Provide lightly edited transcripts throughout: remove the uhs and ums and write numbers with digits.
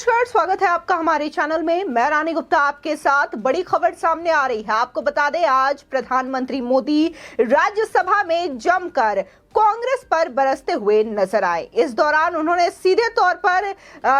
नमस्कार, स्वागत है आपका हमारे चैनल में। मैं रानी गुप्ता आपके साथ। बड़ी खबर सामने आ रही है। आपको बता दें, आज प्रधानमंत्री मोदी राज्यसभा में जमकर कांग्रेस पर बरसते हुए नजर आए। इस दौरान उन्होंने सीधे तौर पर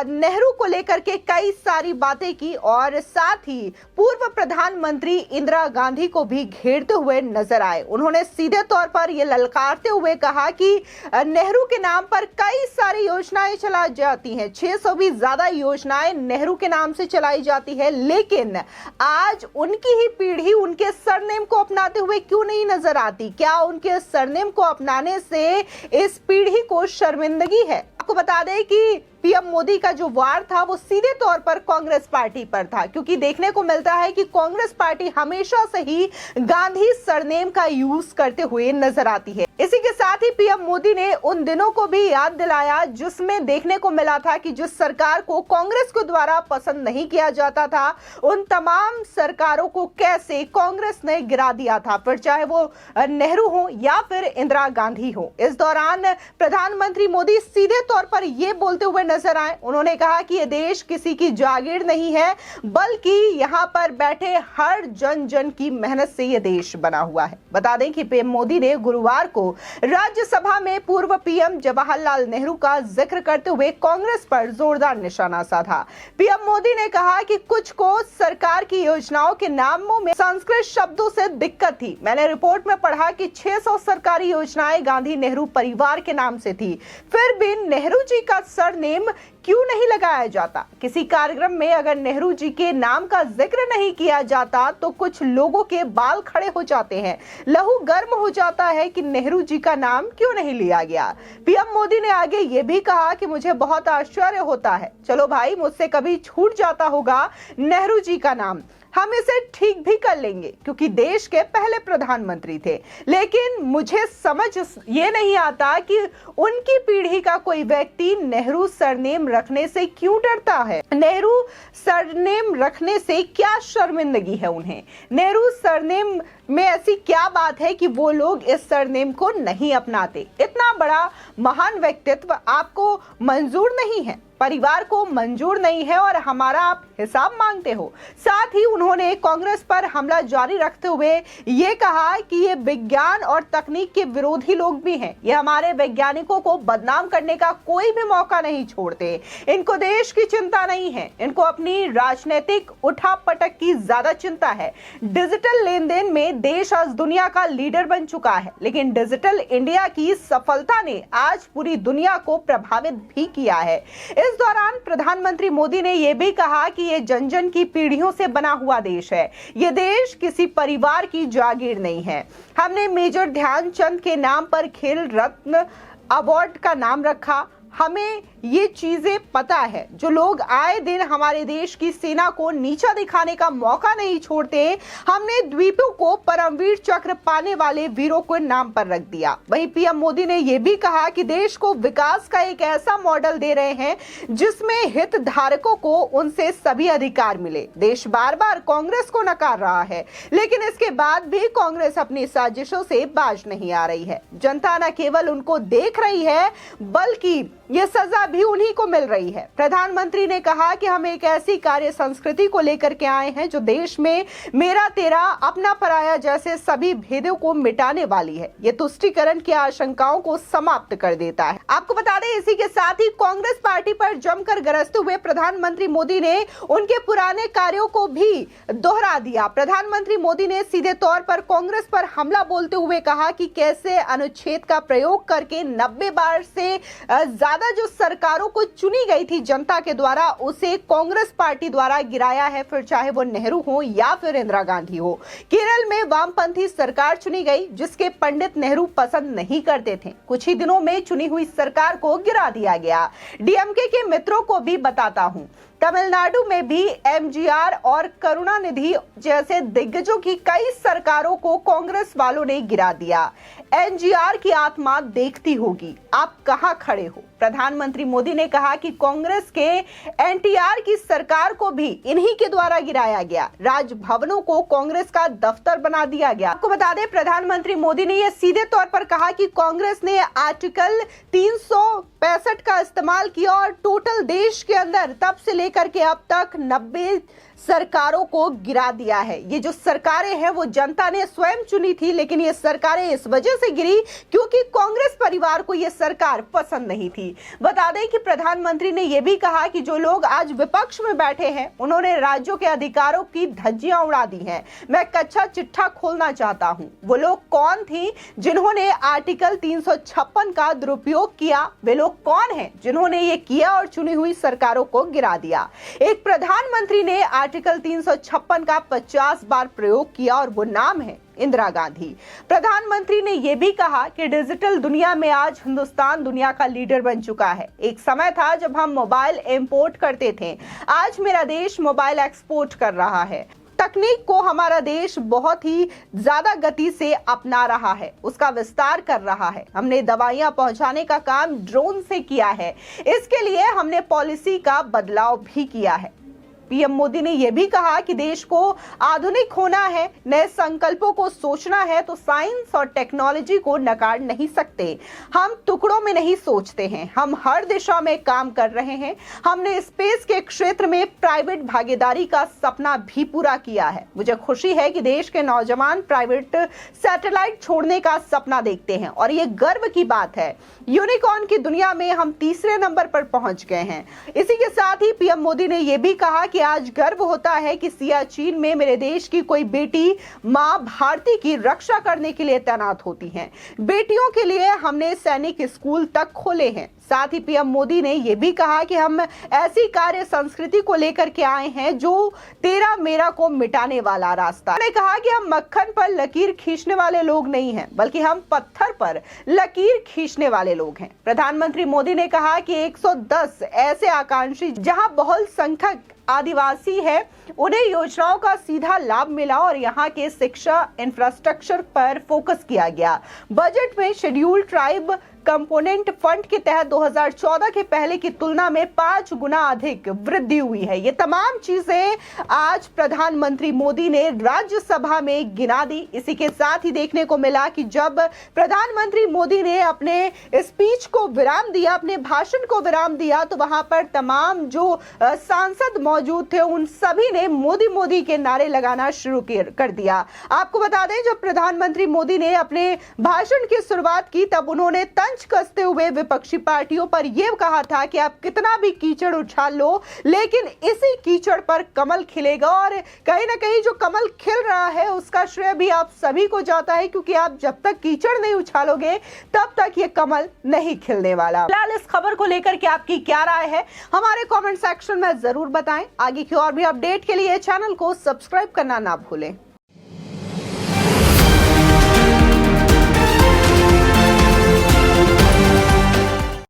नेहरू को लेकर के कई सारी बातें की और साथ ही पूर्व प्रधानमंत्री इंदिरा गांधी को भी घेरते हुए नजर आए। उन्होंने सीधे तौर पर यह ललकारते हुए कहा कि नेहरू के नाम पर कई सारी योजनाएं चलाई जाती हैं, 600 भी ज्यादा योजनाएं नेहरू के नाम से चलाई जाती है, लेकिन आज उनकी ही पीढ़ी उनके सरनेम को अपनाते हुए क्यों नहीं नजर आती? क्या उनके सरनेम को अपनाने से इस पीढ़ी को शर्मिंदगी है? आपको बता दें कि पीएम मोदी का जो वार था वो सीधे तौर पर कांग्रेस पार्टी पर था, क्योंकि देखने को मिलता है कि कांग्रेस पार्टी हमेशा से ही गांधी सरनेम का यूज करते हुए नजर आती है। इसी के साथ ही पीएम मोदी ने उन दिनों को भी याद दिलाया जिसमें देखने को मिला था कि जिस सरकार को कांग्रेस के द्वारा पसंद नहीं किया जाता था, उन तमाम सरकारों को कैसे कांग्रेस ने गिरा दिया था, फिर चाहे वो नेहरू हो या फिर इंदिरा गांधी हो। इस दौरान प्रधानमंत्री मोदी सीधे तौर पर यह बोलते हुए नजर आए। उन्होंने कहा कि यह देश किसी की जागीर नहीं है, बल्कि यहां पर बैठे हर जन जन की मेहनत से यह देश बना हुआ है। बता दें कि पीएम मोदी ने गुरुवार को राज्यसभा में पूर्व पीएम जवाहरलाल नेहरू का जिक्र करते हुए कांग्रेस पर जोरदार निशाना साधा। पीएम मोदी ने कहा कि कुछ को सरकार की योजनाओं के नामों में संस्कृत शब्दों से दिक्कत थी। मैंने रिपोर्ट में पढ़ा कि 600 सरकारी योजनाएं गांधी नेहरू परिवार के नाम से थी, फिर भी नेहरू जी का सरनेम क्यों नहीं लगाया जाता? किसी कार्यक्रम में अगर नेहरू जी के नाम का जिक्र नहीं किया जाता तो कुछ लोगों के बाल खड़े हो जाते हैं, लहू गर्म हो जाता है कि नेहरू जी का नाम क्यों नहीं लिया गया। पीएम मोदी ने आगे ये भी कहा कि मुझे बहुत आश्चर्य होता है, चलो भाई मुझसे कभी छूट जाता होगा नेहरू जी का नाम, हम इसे ठीक भी कर लेंगे क्योंकि देश के पहले प्रधानमंत्री थे, लेकिन मुझे समझ ये नहीं आता कि उनकी पीढ़ी का कोई व्यक्ति नेहरू सरनेम रखने से क्यों डरता है। नेहरू सरनेम रखने से क्या शर्मिंदगी है उन्हें? नेहरू सरनेम में ऐसी क्या बात है कि वो लोग इस सरनेम को नहीं अपनाते? इतना बड़ा महान व्यक्तित्व आपको मंजूर नहीं है, परिवार को मंजूर नहीं है और हमारा आप हिसाब मांगते हो। साथ ही उन्होंने कांग्रेस पर हमला जारी रखते हुए ये कहा कि ये विज्ञान और तकनीक के विरोधी लोग भी हैं, ये हमारे वैज्ञानिकों को बदनाम करने का कोई भी मौका नहीं छोड़ते, इनको देश की चिंता नहीं है, इनको अपनी राजनीतिक उठापटक की ज्यादा चिंता है। डिजिटल लेन देन में देश आज दुनिया का लीडर बन चुका है, लेकिन डिजिटल इंडिया की सफलता ने आज पूरी दुनिया को प्रभावित भी किया है। इस दौरान प्रधानमंत्री मोदी ने यह भी कहा कि यह जन जन की पीढ़ियों से बना हुआ देश है, यह देश किसी परिवार की जागीर नहीं है। हमने मेजर ध्यानचंद के नाम पर खेल रत्न अवार्ड का नाम रखा। हमें ये चीजें पता है, जो लोग आए दिन हमारे देश की सेना को नीचा दिखाने का मौका नहीं छोड़ते, हमने द्वीपों को परमवीर चक्र पाने वाले वीरों को नाम पर रख दिया। वहीं पीएम मोदी ने यह भी कहा कि देश को विकास का एक ऐसा मॉडल दे रहे हैं जिसमें हितधारकों को उनसे सभी अधिकार मिले। देश बार बार कांग्रेस को नकार रहा है, लेकिन इसके बाद भी कांग्रेस अपनी साजिशों से बाज नहीं आ रही है। जनता न केवल उनको देख रही है, बल्कि ये सजा भी उन्हीं को मिल रही है। प्रधानमंत्री ने कहा कि हम एक ऐसी कार्य संस्कृति को लेकर के आए हैं जो देश में मेरा तेरा अपना पराया जैसे सभी भेदों को मिटाने वाली है। ये तुष्टीकरण की आशंकाओं को समाप्त कर देता है। आपको बता दें, इसी के साथ ही कांग्रेस पार्टी पर जमकर गरजते हुए प्रधानमंत्री मोदी ने उनके पुराने कार्यों को भी दोहरा दिया। प्रधानमंत्री मोदी ने सीधे तौर पर कांग्रेस पर हमला बोलते हुए कहा कि कैसे अनुच्छेद का प्रयोग करके 90 बार से ज्यादा जो सरकारों को चुनी गई थी जनता के द्वारा, उसे कांग्रेस पार्टी द्वारा गिराया है, फिर चाहे वो नेहरू हो या फिर इंदिरा गांधी हो। केरल में वामपंथी सरकार चुनी गई जिसके पंडित नेहरू पसंद नहीं करते थे। कुछ ही दिनों में चुनी हुई सरकार को गिरा दिया गया। डीएमके के मित्रों को भी बताता हूं, तमिलनाडु में भी एमजीआर और करुणानिधि जैसे दिग्गजों की कई सरकारों को कांग्रेस वालों ने गिरा दिया। एनजीआर की आत्मा देखती होगी आप कहां खड़े हो। प्रधानमंत्री मोदी ने कहा कि कांग्रेस के एनटीआर की सरकार को भी इन्हीं के द्वारा गिराया गया। राजभवनों को कांग्रेस का दफ्तर बना दिया गया। आपको बता दें, प्रधानमंत्री मोदी ने यह सीधे तौर पर कहा कि कांग्रेस ने आर्टिकल 365 का इस्तेमाल किया और टोटल देश के अंदर तब से लेकर लेकर के अब तक 90 सरकारों को गिरा दिया है। ये जो सरकारें हैं वो जनता ने स्वयं चुनी थी, लेकिन ये सरकारें इस वजह से गिरी क्योंकि कांग्रेस परिवार को ये सरकार पसंद नहीं थी। बता दें कि प्रधानमंत्री ने यह भी कहा कि जो लोग आज विपक्ष में बैठे हैं उन्होंने राज्यों के अधिकारों की धज्जियां उड़ा दी हैं। मैं कच्चा चिट्ठा खोलना चाहता हूं। वो लोग कौन थी जिन्होंने आर्टिकल 356 का दुरुपयोग किया? वे लोग कौन हैं जिन्होंने ये किया और चुनी हुई सरकारों को गिरा दिया? एक प्रधानमंत्री ने आर्टिकल 356 का 50 बार प्रयोग किया और वो नाम है इंदिरा गांधी। प्रधानमंत्री ने यह भी कहा कि डिजिटल दुनिया में आज हिंदुस्तान दुनिया का लीडर बन चुका है। एक समय था जब हम मोबाइल इंपोर्ट करते थे, आज मेरा देश मोबाइल एक्सपोर्ट कर रहा है। तकनीक को हमारा देश बहुत ही ज्यादा गति से अपना रहा है, उसका विस्तार कर रहा है। हमने दवाइयां पहुंचाने का काम ड्रोन से किया है। इसके लिए हमने पॉलिसी का बदलाव भी किया है। पीएम मोदी ने यह भी कहा कि देश को आधुनिक होना है, नए संकल्पों को सोचना है तो साइंस और टेक्नोलॉजी को नकार नहीं सकते। हम टुकड़ों में नहीं सोचते हैं, हम हर दिशा में काम कर रहे हैं। हमने स्पेस के क्षेत्र में प्राइवेट भागीदारी का सपना भी पूरा किया है। मुझे खुशी है कि देश के नौजवान प्राइवेट सैटेलाइट छोड़ने का सपना देखते हैं और ये गर्व की बात है। यूनिकॉर्न की दुनिया में हम तीसरे नंबर पर पहुंच गए हैं। इसी के साथ ही पीएम मोदी ने यह भी कहा कि आज गर्व होता है कि सियाचिन में मेरे देश की कोई बेटी मां भारती की रक्षा करने के लिए तैनात होती हैं। बेटियों के लिए हमने सैनिक स्कूल तक खोले हैं। साथ ही पीएम मोदी ने यह भी कहा कि हम ऐसी कार्य संस्कृति को लेकर के आए हैं जो तेरा मेरा को मिटाने वाला रास्ता। उन्होंने कहा कि हम मक्खन पर लकीर खींचने वाले लोग नहीं हैं, बल्कि हम पत्थर पर लकीर खींचने वाले लोग हैं। प्रधानमंत्री मोदी ने कहा कि 110 ऐसे आकांक्षी जहां बहुसंख्यक आदिवासी है उन्हें योजनाओं का सीधा लाभ मिला और यहाँ के शिक्षा इंफ्रास्ट्रक्चर पर फोकस किया गया। बजट में शेड्यूल ट्राइब कंपोनेंट फंड के तहत 2014 के पहले की तुलना में 5 गुना अधिक वृद्धि हुई है। ये तमाम चीजें आज प्रधानमंत्री मोदी ने राज्यसभा में गिना दी। इसी के साथ ही देखने को मिला कि जब प्रधानमंत्री मोदी ने अपने स्पीच को विराम दिया, अपने भाषण को विराम दिया, तो वहां पर तमाम जो सांसद मौजूद थे उन सभी ने मोदी मोदी के नारे लगाना शुरू कर दिया। आपको बता दें, जब प्रधानमंत्री मोदी ने अपने भाषण की शुरुआत की तब उन्होंने कसते हुए विपक्षी पार्टियों पर यह कहा था कि आप कितना भी कीचड़ उछाल लो, लेकिन इसी कीचड़ पर कमल खिलेगा। और कहीं ना कहीं जो कमल खिल रहा है उसका श्रेय भी आप सभी को जाता है, क्योंकि आप जब तक कीचड़ नहीं उछालोगे तब तक ये कमल नहीं खिलने वाला। फिलहाल इस खबर को लेकर के आपकी क्या राय है हमारे कमेंट सेक्शन में जरूर बताएं। आगे की और भी अपडेट के लिए चैनल को सब्सक्राइब करना ना भूलें।